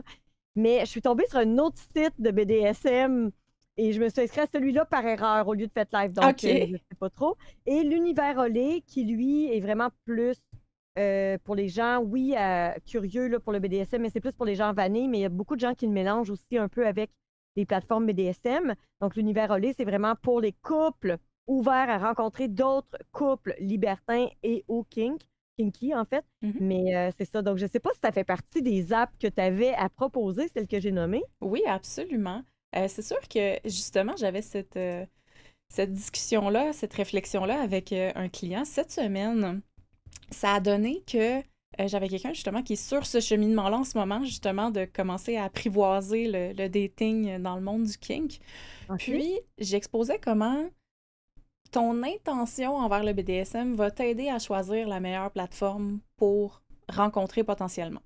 Mais je suis tombée sur un autre site de BDSM et je me suis inscrite à celui-là par erreur au lieu de FetLive. Donc, je ne sais pas trop. Et l'Univers Olé, qui, lui, est vraiment plus pour les gens, oui, curieux là, pour le BDSM, mais c'est plus pour les gens vanés. Mais il y a beaucoup de gens qui le mélangent aussi un peu avec les plateformes BDSM. Donc, l'Univers Olé, c'est vraiment pour les couples ouverts à rencontrer d'autres couples libertins et ou kinky, en fait. Mais c'est ça. Donc, je ne sais pas si ça fait partie des apps que tu avais à proposer, celles que j'ai nommées. Oui, absolument. C'est sûr que, justement, j'avais cette discussion-là, cette réflexion-là avec un client cette semaine. Ça a donné que j'avais quelqu'un, justement, qui est sur ce cheminement-là en ce moment, justement, de commencer à apprivoiser le dating dans le monde du kink. Okay. Puis, j'exposais comment ton intention envers le BDSM va t'aider à choisir la meilleure plateforme pour rencontrer potentiellement.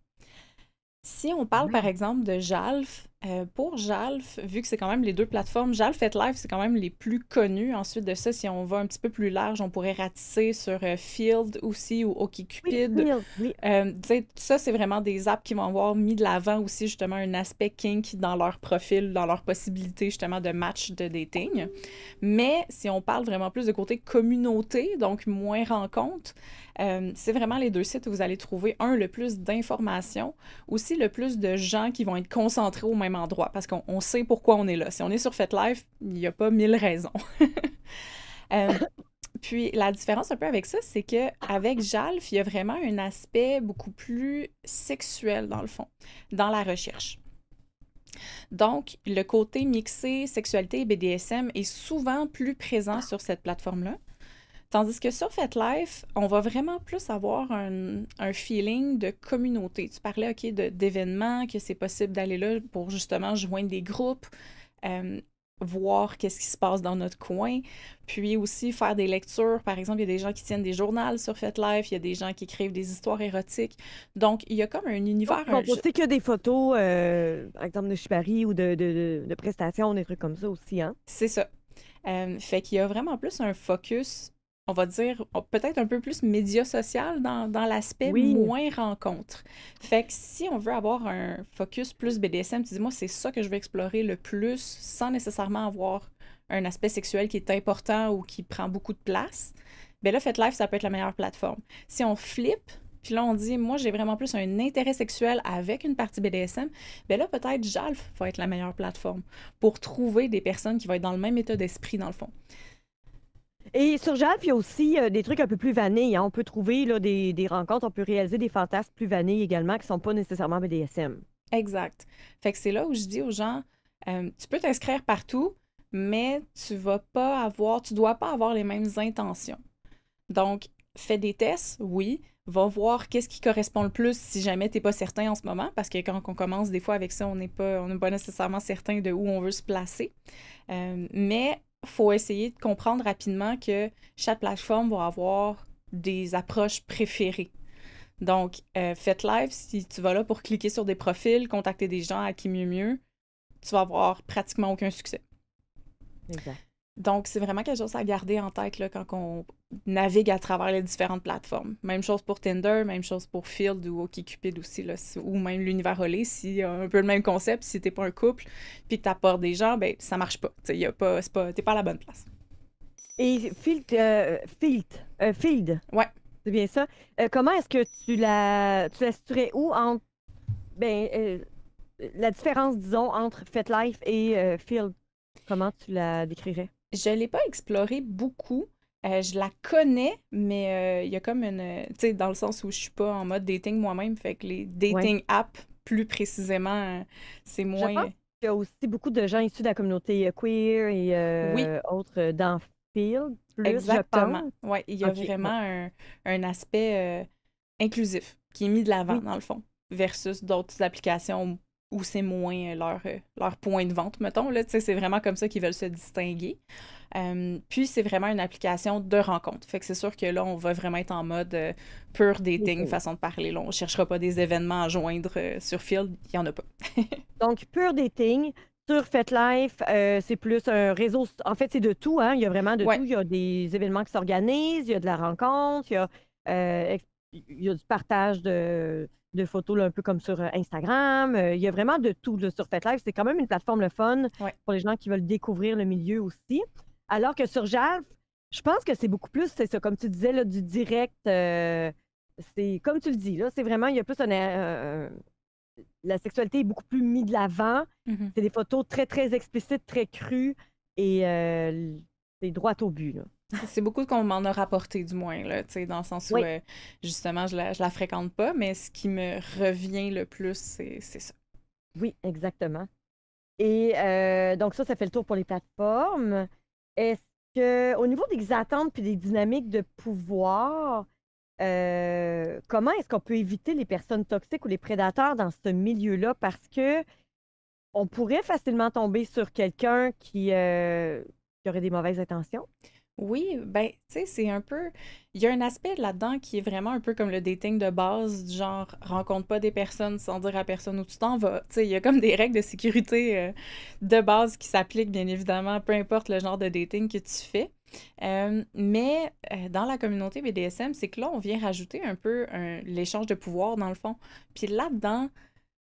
Si on parle, par exemple, de Jalf, Pour Jalf, vu que c'est quand même les deux plateformes, Jalf et Live, c'est quand même les plus connus. Ensuite de ça, si on va un petit peu plus large, on pourrait ratisser sur Field aussi ou Oui, OkCupid. oui. Tu sais, ça, c'est vraiment des apps qui vont avoir mis de l'avant aussi justement un aspect kink dans leur profil, dans leur possibilité justement de match de dating. Mais si on parle vraiment plus de côté communauté, donc moins rencontre, c'est vraiment les deux sites où vous allez trouver, le plus d'informations, aussi le plus de gens qui vont être concentrés au même endroit, parce qu'on sait pourquoi on est là. Si on est sur FetLife, il n'y a pas 1000 raisons. Puis la différence un peu avec ça, c'est que avec Jalf, il y a vraiment un aspect beaucoup plus sexuel dans le fond, dans la recherche. Donc, le côté mixé sexualité et BDSM est souvent plus présent sur cette plateforme-là. Tandis que sur FetLife, on va vraiment plus avoir un feeling de communauté. Tu parlais, OK, d'événements, que c'est possible d'aller là pour justement joindre des groupes, voir qu'est-ce qui se passe dans notre coin, puis aussi faire des lectures. Par exemple, il y a des gens qui tiennent des journaux sur FetLife, il y a des gens qui écrivent des histoires érotiques. Donc, il y a comme un univers... On peut poster que des photos, par exemple, de shibari ou de prestations, des trucs comme ça aussi, hein? C'est ça. Fait qu'il y a vraiment plus un focus, on va dire, peut-être un peu plus média social dans l'aspect Oui. moins rencontre. Fait que si on veut avoir un focus plus BDSM, tu dis, moi, c'est ça que je veux explorer le plus, sans nécessairement avoir un aspect sexuel qui est important ou qui prend beaucoup de place, ben là, FetLife, ça peut être la meilleure plateforme. Si on flippe, puis là, on dit, moi, j'ai vraiment plus un intérêt sexuel avec une partie BDSM, ben là, peut-être Jalf va être la meilleure plateforme pour trouver des personnes qui vont être dans le même état d'esprit, dans le fond. Et sur Jalf, il y a aussi des trucs un peu plus vanille, hein. On peut trouver là, des rencontres, on peut réaliser des fantasmes plus vanilles également qui ne sont pas nécessairement BDSM. Exact. Fait que c'est là où je dis aux gens, tu peux t'inscrire partout, mais tu dois pas avoir les mêmes intentions. Donc, fais des tests, oui. Va voir qu'est-ce qui correspond le plus si jamais t'es pas certain en ce moment, parce que quand on commence des fois avec ça, on n'est pas nécessairement certain de où on veut se placer. Mais faut essayer de comprendre rapidement que chaque plateforme va avoir des approches préférées. Donc, FetLife, si tu vas là pour cliquer sur des profils, contacter des gens à qui mieux, tu vas avoir pratiquement aucun succès. Exact. Donc, c'est vraiment quelque chose à garder en tête là, quand on navigue à travers les différentes plateformes. Même chose pour Tinder, même chose pour Field ou OkCupid aussi, là, ou même l'univers Olé, si un peu le même concept, si t'es pas un couple, puis que t'apportes des gens, ben ça marche pas. T'es pas à la bonne place. Et Field, Ouais. c'est bien ça. Comment est-ce que tu la situerais où entre la différence, disons, entre FetLife et Field? Comment tu la décrirais? Je l'ai pas exploré beaucoup. Je la connais, mais il y a comme tu sais, dans le sens où je suis pas en mode dating moi-même, fait que les dating apps, plus précisément, c'est Je moins... pense qu'il y a aussi beaucoup de gens issus de la communauté queer et Oui, autres dans Field, plus, je exactement. pense. Ouais, il y a OK, bon. vraiment un aspect inclusif qui est mis de l'avant, Oui, dans le fond, versus d'autres applications où c'est moins leur point de vente, mettons. Là, tu sais, c'est vraiment comme ça qu'ils veulent se distinguer. Puis, c'est vraiment une application de rencontre. Fait que c'est sûr que là, on va vraiment être en mode pure dating, façon de parler. Là, on ne cherchera pas des événements à joindre sur Field. Il n'y en a pas. donc pure dating. Sur FetLife, c'est plus un réseau. En fait, c'est de tout, hein. Il y a vraiment de Ouais, tout. Il y a des événements qui s'organisent, il y a de la rencontre, il y a du partage de photos, là, un peu comme sur Instagram. Il y a vraiment de tout là, sur FetLife. C'est quand même une plateforme le fun ouais. pour les gens qui veulent découvrir le milieu aussi. Alors que sur Jalf, je pense que c'est beaucoup plus, c'est ça, comme tu disais, là, du direct. C'est comme tu le dis, là, c'est vraiment, il y a plus la sexualité est beaucoup plus mise de l'avant. Mhm. C'est des photos très, très explicites, très crues et c'est droit au but, là. C'est beaucoup qu'on m'en a rapporté, du moins, là, tu sais, dans le sens où, Oui, justement, je la fréquente pas, mais ce qui me revient le plus, c'est ça. oui, exactement. Et donc ça fait le tour pour les plateformes. Est-ce que, au niveau des attentes puis des dynamiques de pouvoir, comment est-ce qu'on peut éviter les personnes toxiques ou les prédateurs dans ce milieu-là? Parce que on pourrait facilement tomber sur quelqu'un qui aurait des mauvaises intentions. Oui, ben, tu sais, c'est un peu. Il y a un aspect là-dedans qui est vraiment un peu comme le dating de base, du genre, rencontre pas des personnes sans dire à personne où tu t'en vas. Tu sais, il y a comme des règles de sécurité de base qui s'appliquent, bien évidemment, peu importe le genre de dating que tu fais. Mais dans la communauté BDSM, c'est que là, on vient rajouter un peu l'échange de pouvoir, dans le fond. Puis là-dedans,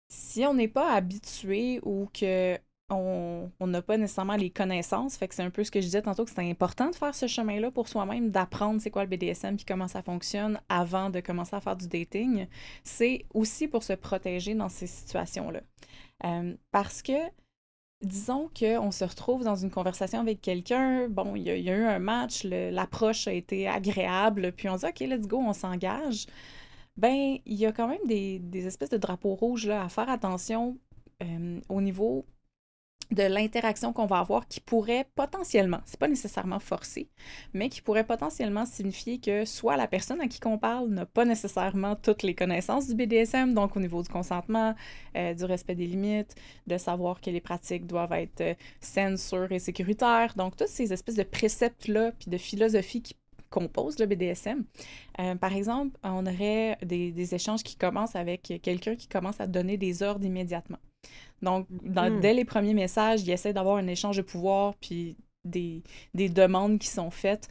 si on n'est pas habitué ou que on n'a pas nécessairement les connaissances, fait que c'est un peu ce que je disais tantôt, que c'est important de faire ce chemin-là pour soi-même, d'apprendre c'est quoi le BDSM puis comment ça fonctionne avant de commencer à faire du dating, c'est aussi pour se protéger dans ces situations-là. Parce que, disons qu'on se retrouve dans une conversation avec quelqu'un, bon, il y a eu un match, l'approche a été agréable, puis on dit OK, let's go, on s'engage. Ben, il y a quand même des espèces de drapeaux rouges là, à faire attention au niveau de l'interaction qu'on va avoir qui pourrait potentiellement, c'est pas nécessairement forcé, mais qui pourrait potentiellement signifier que soit la personne à qui on parle n'a pas nécessairement toutes les connaissances du BDSM, donc au niveau du consentement, du respect des limites, de savoir que les pratiques doivent être saines, sûres et sécuritaires. Donc, toutes ces espèces de préceptes-là, puis de philosophie qui composent le BDSM. Par exemple, on aurait des échanges qui commencent avec quelqu'un qui commence à donner des ordres immédiatement. Donc, dès les premiers messages, il essaie d'avoir un échange de pouvoir, puis des demandes qui sont faites,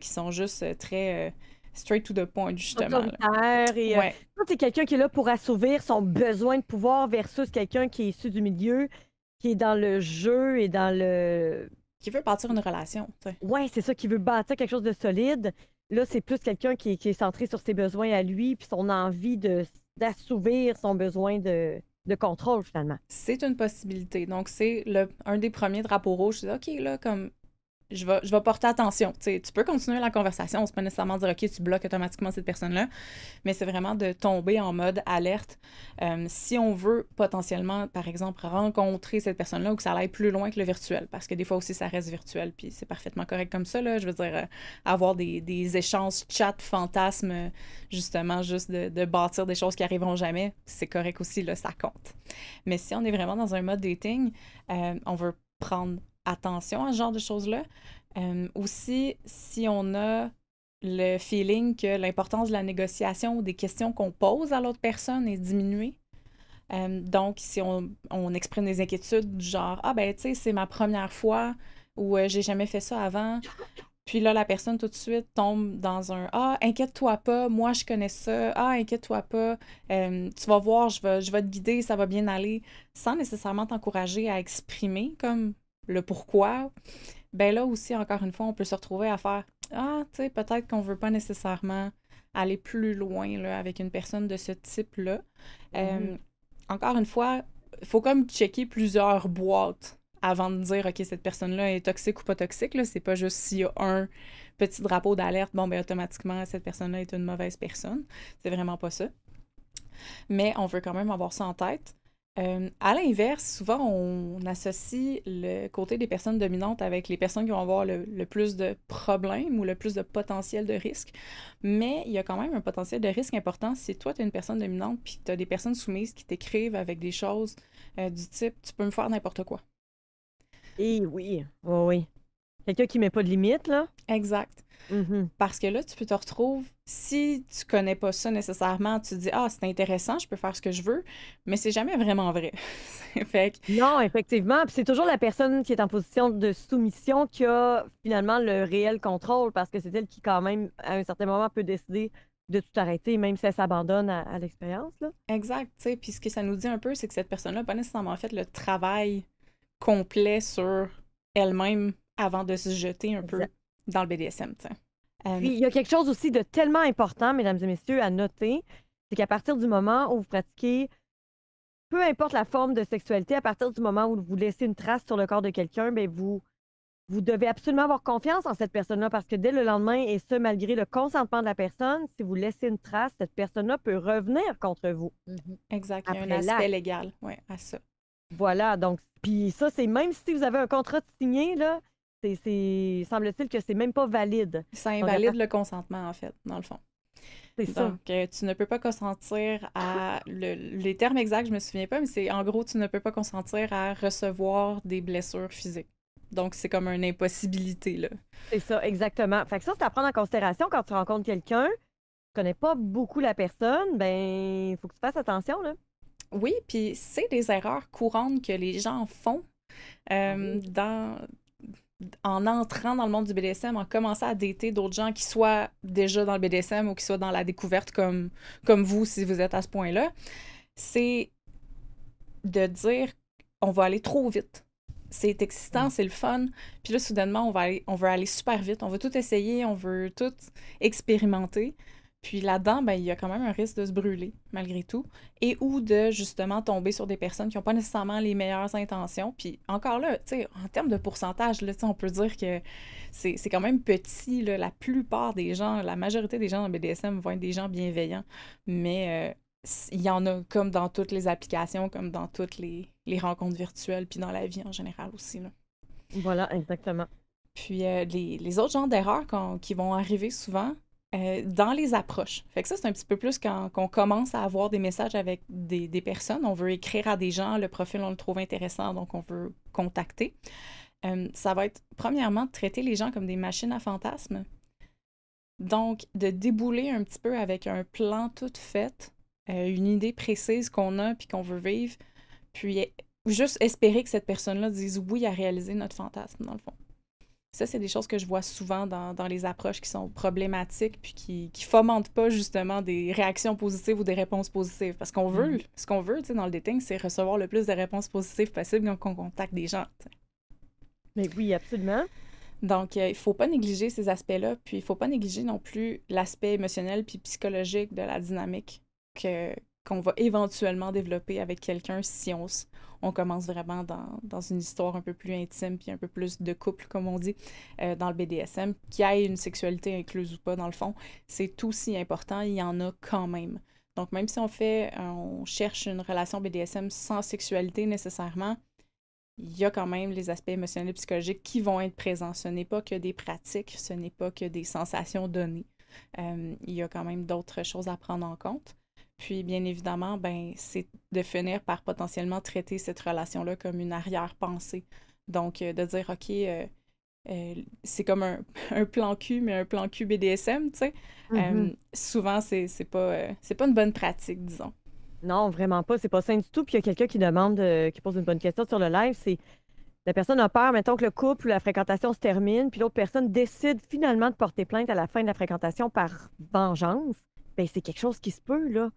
qui sont juste très straight to the point, justement. Autoritaire et Ouais. toi, t'es quelqu'un qui est là pour assouvir son besoin de pouvoir versus quelqu'un qui est issu du milieu, qui est dans le jeu et dans le... Qui veut bâtir une relation, tu sais. Ouais, c'est ça, qui veut bâtir quelque chose de solide. Là, c'est plus quelqu'un qui est centré sur ses besoins à lui, puis son envie d'assouvir son besoin de contrôle, finalement. C'est une possibilité. Donc, c'est un des premiers drapeaux rouges. C'est OK, là, comme je vais porter attention. Tu sais, tu peux continuer la conversation, c'est pas nécessairement dire OK, tu bloques automatiquement cette personne-là, mais c'est vraiment de tomber en mode alerte. Si on veut potentiellement, par exemple, rencontrer cette personne-là ou que ça aille plus loin que le virtuel, parce que des fois aussi ça reste virtuel, puis c'est parfaitement correct comme ça, là. Je veux dire, avoir des échanges chat, fantasmes, justement, juste de bâtir des choses qui arriveront jamais, c'est correct aussi, là, ça compte. Mais si on est vraiment dans un mode dating, on veut prendre attention à ce genre de choses-là. Aussi, si on a le feeling que l'importance de la négociation ou des questions qu'on pose à l'autre personne est diminuée. Donc, si on exprime des inquiétudes du genre, ah ben, tu sais, c'est ma première fois ou j'ai jamais fait ça avant. Puis là, la personne tout de suite tombe dans un ah, inquiète-toi pas, moi je connais ça, ah, inquiète-toi pas, tu vas voir, je vais te guider, ça va bien aller, sans nécessairement t'encourager à exprimer comme le pourquoi. Ben là aussi, encore une fois, on peut se retrouver à faire ah, tu sais, peut-être qu'on veut pas nécessairement aller plus loin là, avec une personne de ce type-là. Euh, Encore une fois, il faut comme checker plusieurs boîtes avant de dire, OK, cette personne-là est toxique ou pas toxique. Là. C'est pas juste s'il y a un petit drapeau d'alerte, bon, ben automatiquement, cette personne-là est une mauvaise personne. C'est vraiment pas ça. Mais on veut quand même avoir ça en tête. À l'inverse, souvent, on associe le côté des personnes dominantes avec les personnes qui vont avoir le plus de problèmes ou le plus de potentiel de risque. Mais il y a quand même un potentiel de risque important si toi, tu es une personne dominante puis tu as des personnes soumises qui t'écrivent avec des choses du type « tu peux me faire n'importe quoi ». Et oui, oui, oui. Quelqu'un qui met pas de limite, là. Exact. Parce que là, tu peux te retrouver, si tu connais pas ça nécessairement, tu te dis, ah, c'est intéressant, je peux faire ce que je veux, mais c'est jamais vraiment vrai. Fait que, Non, effectivement. Puis c'est toujours la personne qui est en position de soumission qui a finalement le réel contrôle parce que c'est elle qui, quand même, à un certain moment, peut décider de tout arrêter, même si elle s'abandonne à l'expérience, là. exact, tu sais, puis ce que ça nous dit un peu, c'est que cette personne-là n'a pas nécessairement fait le travail complet sur elle-même avant de se jeter un peu Exact. dans le BDSM, tu sais. Puis il y a quelque chose aussi de tellement important, mesdames et messieurs, à noter, c'est qu'à partir du moment où vous pratiquez, peu importe la forme de sexualité, à partir du moment où vous laissez une trace sur le corps de quelqu'un, bien, vous devez absolument avoir confiance en cette personne-là parce que dès le lendemain, et ce, malgré le consentement de la personne, si vous laissez une trace, cette personne-là peut revenir contre vous. Exact, il y a un Après aspect l'acte. légal, ouais, à ça. Voilà, donc, puis ça, c'est même si vous avez un contrat de signé, là, semble-t-il que c'est même pas valide. Ça Donc, invalide le consentement, en fait, dans le fond. c'est ça. Donc, tu ne peux pas consentir à... les termes exacts, je me souviens pas, mais c'est en gros, tu ne peux pas consentir à recevoir des blessures physiques. Donc, c'est comme une impossibilité, là. C'est ça, exactement. Fait que ça, c'est à prendre en considération quand tu rencontres quelqu'un, tu connais pas beaucoup la personne, ben, il faut que tu fasses attention, là. Oui, puis c'est des erreurs courantes que les gens font Ah oui. en entrant dans le monde du BDSM, en commençant à dater d'autres gens qui soient déjà dans le BDSM ou qui soient dans la découverte comme vous, si vous êtes à ce point-là. C'est de dire on va aller trop vite. C'est excitant, c'est le fun. Puis là, soudainement, on veut aller super vite. On veut tout essayer, on veut tout expérimenter. Puis là-dedans, ben, il y a quand même un risque de se brûler, malgré tout. Et ou de, justement, tomber sur des personnes qui n'ont pas nécessairement les meilleures intentions. Puis encore là, tu sais, en termes de pourcentage, là, tu sais, on peut dire que c'est quand même petit, là. La plupart des gens, la majorité des gens dans le BDSM vont être des gens bienveillants. Mais il y en a comme dans toutes les applications, comme dans toutes les rencontres virtuelles, puis dans la vie en général aussi, là. Voilà, exactement. Puis les autres genres d'erreurs qui vont arriver souvent dans les approches. Fait que ça, c'est un petit peu plus quand on commence à avoir des messages avec des personnes. On veut écrire à des gens, le profil, on le trouve intéressant, donc on veut contacter. Ça va être, premièrement, de traiter les gens comme des machines à fantasmes. Donc, de débouler un petit peu avec un plan tout fait, une idée précise qu'on a puis qu'on veut vivre, puis juste espérer que cette personne-là dise oui à réaliser notre fantasme, dans le fond. Ça, c'est des choses que je vois souvent dans les approches qui sont problématiques puis qui fomentent pas justement des réactions positives ou des réponses positives. Parce qu'on veut, ce qu'on veut, tu sais, dans le dating, c'est recevoir le plus de réponses positives possible quand on contacte des gens, tu sais. Mais oui, absolument. Donc, il faut pas négliger ces aspects-là, puis il faut pas négliger non plus l'aspect émotionnel puis psychologique de la dynamique qu'on va éventuellement développer avec quelqu'un si on commence vraiment dans une histoire un peu plus intime puis un peu plus de couple, comme on dit, dans le BDSM, qu'il y ait une sexualité incluse ou pas, dans le fond, c'est aussi important, il y en a quand même. Donc, même si on cherche une relation BDSM sans sexualité nécessairement, il y a quand même les aspects émotionnels et psychologiques qui vont être présents. Ce n'est pas que des pratiques, ce n'est pas que des sensations données. Il y a quand même d'autres choses à prendre en compte. Puis, bien évidemment, ben, c'est de finir par potentiellement traiter cette relation-là comme une arrière-pensée. Donc, de dire, OK, c'est comme un plan Q, mais un plan Q BDSM, tu sais. Souvent, c'est pas une bonne pratique, disons. Non, vraiment pas. C'est pas sain du tout. Puis il y a quelqu'un qui demande, qui pose une bonne question sur le live, c'est la personne a peur, mettons que le couple ou la fréquentation se termine, puis l'autre personne décide finalement de porter plainte à la fin de la fréquentation par vengeance. Ben c'est quelque chose qui se peut, là.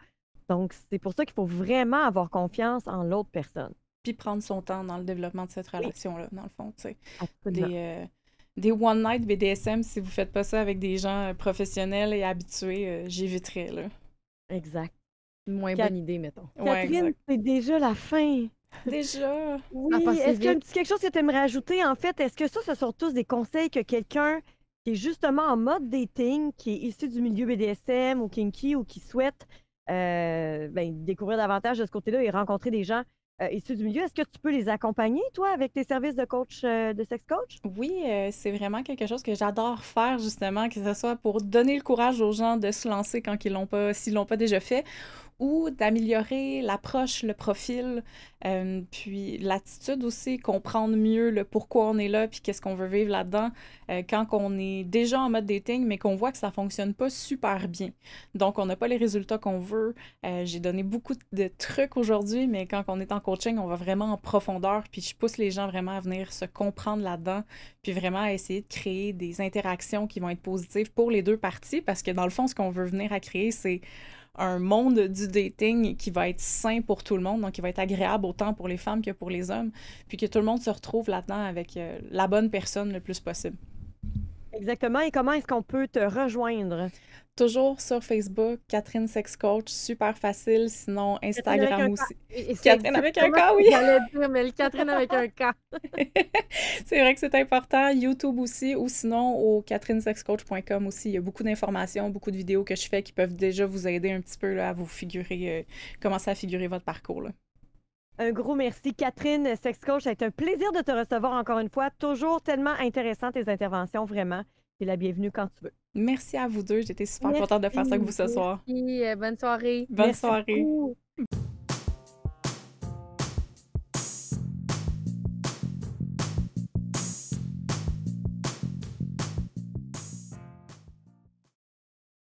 Donc, c'est pour ça qu'il faut vraiment avoir confiance en l'autre personne. Puis prendre son temps dans le développement de cette Oui, relation-là, dans le fond, tu sais. absolument. Des one night BDSM, si vous faites pas ça avec des gens professionnels et habitués, j'éviterais, là. Exact. Moins Cat- bonne idée, mettons. Ouais, Catherine, exact. c'est déjà la fin. Déjà, Ça Oui, passe est-ce qu'il y a vite. quelque chose que tu aimerais ajouter, en fait? Est-ce que ça, ce sont tous des conseils que quelqu'un qui est justement en mode dating, qui est issu du milieu BDSM ou kinky ou qui souhaite ben, découvrir davantage de ce côté-là et rencontrer des gens issus du milieu, est-ce que tu peux les accompagner, toi, avec tes services de coach, de sex coach? oui, c'est vraiment quelque chose que j'adore faire, justement, que ce soit pour donner le courage aux gens de se lancer quand s'ils l'ont pas déjà fait, ou d'améliorer l'approche, le profil, puis l'attitude aussi, comprendre mieux le pourquoi on est là, puis qu'est-ce qu'on veut vivre là-dedans, quand on est déjà en mode dating, mais qu'on voit que ça fonctionne pas super bien. Donc, on n'a pas les résultats qu'on veut. J'ai donné beaucoup de trucs aujourd'hui, mais quand on est en coaching, on va vraiment en profondeur, puis je pousse les gens vraiment à venir se comprendre là-dedans, puis vraiment à essayer de créer des interactions qui vont être positives pour les deux parties, parce que dans le fond, ce qu'on veut venir à créer, c'est un monde du dating qui va être sain pour tout le monde, donc qui va être agréable autant pour les femmes que pour les hommes, puis que tout le monde se retrouve là-dedans avec la bonne personne le plus possible. Exactement. Et comment est-ce qu'on peut te rejoindre? Toujours sur Facebook, Catherine Sex Coach, super facile, sinon Catherine avec Instagram un K. aussi. Et c'est Catherine avec un exactement K, ce oui! que j'allais dire, mais le Catherine avec un K. C'est vrai que c'est important. YouTube aussi, ou sinon au catherinesexcoach.com aussi. Il y a beaucoup d'informations, beaucoup de vidéos que je fais qui peuvent déjà vous aider un petit peu là, à vous figurer, commencer à figurer votre parcours, là. Un gros merci, Catherine, sex coach. Ça a été un plaisir de te recevoir encore une fois. Toujours tellement intéressant tes interventions, vraiment. Tu es la bienvenue quand tu veux. Merci à vous deux. J'étais super Merci. contente de faire ça avec vous ce soir. Merci, bonne soirée. Bonne Merci soirée. beaucoup.